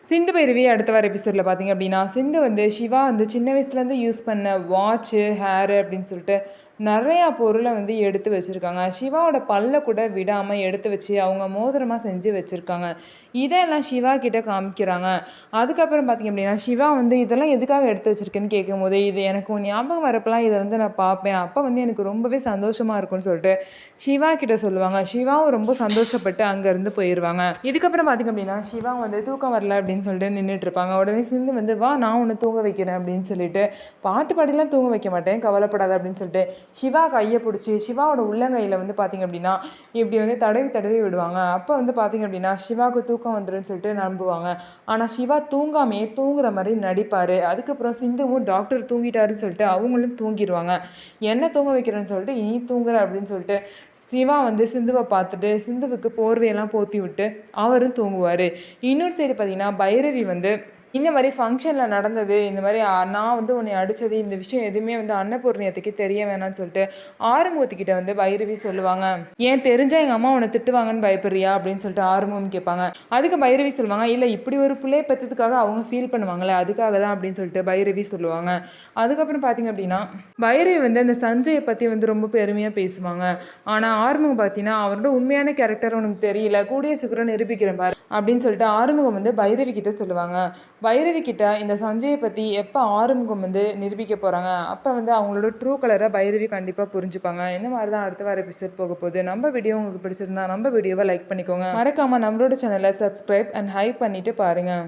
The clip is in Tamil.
சிந்து பைரவி அடுத்த வர எபிசோடில் பார்த்தீங்க அப்படின்னா, சிந்து வந்து சிவா வந்து சின்ன வயசுலேருந்து யூஸ் பண்ண வாட்சு, ஹேரு அப்படின்னு சொல்லிட்டு நிறையா பொருளை வந்து எடுத்து வச்சுருக்காங்க. சிவாவோட பல்ல கூட விடாமல் எடுத்து வச்சு அவங்க மோதிரமாக செஞ்சு வச்சுருக்காங்க. இதெல்லாம் சிவா கிட்ட காமிக்கிறாங்க. அதுக்கப்புறம் பார்த்தீங்க அப்படின்னா, சிவா வந்து இதெல்லாம் எதுக்காக எடுத்து வச்சுருக்கேன்னு கேட்கும்போது, இது எனக்கு உன் ஞாபகம் வரப்பெல்லாம் இதை வந்து நான் பார்ப்பேன். அப்போ வந்து எனக்கு ரொம்பவே சந்தோஷமாக இருக்கும்னு சொல்லிட்டு சிவா கிட்ட சொல்லுவாங்க. சிவாவும் ரொம்ப சந்தோஷப்பட்டு அங்கேருந்து போயிடுவாங்க. இதுக்கப்புறம் பார்த்தீங்க அப்படின்னா, சிவா வந்து தூக்கம் வரல அப்படின்னு சொல்லிட்டு நின்றுட்டு இருப்பாங்க. உடனே சிந்து வந்து வா நான் உன்னை தூங்க வைக்கிறேன் அப்படின்னு சொல்லிட்டு, பாட்டு பாடிலாம் தூங்க வைக்க மாட்டேன் கவலைப்படாத அப்படின்னு சொல்லிட்டு சிவா கையை பிடிச்சி சிவாவோட உள்ளங்கையில் வந்து பார்த்திங்க அப்படின்னா இப்படி வந்து தடவி தடவி விடுவாங்க. அப்போ வந்து பார்த்திங்க அப்படின்னா சிவாவுக்கு தூக்கம் வந்துடும்னு சொல்லிட்டு நம்புவாங்க. ஆனால் சிவா தூங்காமே தூங்குற மாதிரி நடிப்பார். அதுக்கப்புறம் சிந்துவும் டாக்டர் தூங்கிட்டாருன்னு சொல்லிட்டு அவங்களும் தூங்கிடுவாங்க. என்ன தூங்க வைக்கிறேன்னு சொல்லிட்டு நீ தூங்குற அப்படின்னு சொல்லிட்டு சிவா வந்து சிந்துவை பார்த்துட்டு சிந்துவுக்கு போர்வையெல்லாம் போற்றி விட்டு அவரும் தூங்குவார். இன்னொரு சைடு பார்த்திங்கன்னா பைரவி வந்து இந்த மாதிரி ஃபங்க்ஷனில் நடந்தது, இந்த மாதிரி நான் வந்து உன்னை அடித்தது, இந்த விஷயம் எதுவுமே வந்து அன்னபூர்ணியத்துக்கு தெரிய வேணாம்னு சொல்லிட்டு ஆறுமுகத்துக்கிட்ட வந்து பைரவி சொல்லுவாங்க. ஏன் தெரிஞ்சால் எங்கள் அம்மா உன்னை திட்டுவாங்கன்னு பயப்படுறியா அப்படின்னு சொல்லிட்டு ஆறுமுகம் கேட்பாங்க. அதுக்கு பைரவி சொல்லுவாங்க, இல்லை இப்படி ஒரு பிள்ளையை பெற்றதுக்காக அவங்க ஃபீல் பண்ணுவாங்களே அதுக்காக தான் அப்படின்னு சொல்லிட்டு பைரவி சொல்லுவாங்க. அதுக்கப்புறம் பார்த்தீங்க அப்படின்னா பைரவி வந்து அந்த சஞ்சயை பற்றி வந்து ரொம்ப பெருமையாக பேசுவாங்க. ஆனால் ஆறுமுகம் பார்த்தீங்கன்னா அவரோட உண்மையான கேரக்டர் உனக்கு தெரியல, கூடிய சீக்கிரம் நிரூபிக்கிறேன் பாரு அப்படின்னு சொல்லிட்டு ஆறுமுகம் வந்து பைரவி கிட்ட சொல்லுவாங்க. பைரவி கிட்ட இந்த சஞ்சயை பற்றி எப்போ ஆறுமுகம் வந்து நிரூபிக்க போகிறாங்க, அப்போ வந்து அவங்களோட ட்ரூ கலரை பைரவி கண்டிப்பாக புரிஞ்சுப்பாங்க. இந்த மாதிரி தான் அடுத்த வார எபிசோட் போக போகுது. நம்ம வீடியோ உங்களுக்கு பிடிச்சிருந்தா நம்ம வீடியோவை லைக் பண்ணிக்கோங்க. மறக்காமல் நம்மளோட சேனலை சப்ஸ்கிரைப் அண்ட் ஹைப் பண்ணிவிட்டு பாருங்கள்.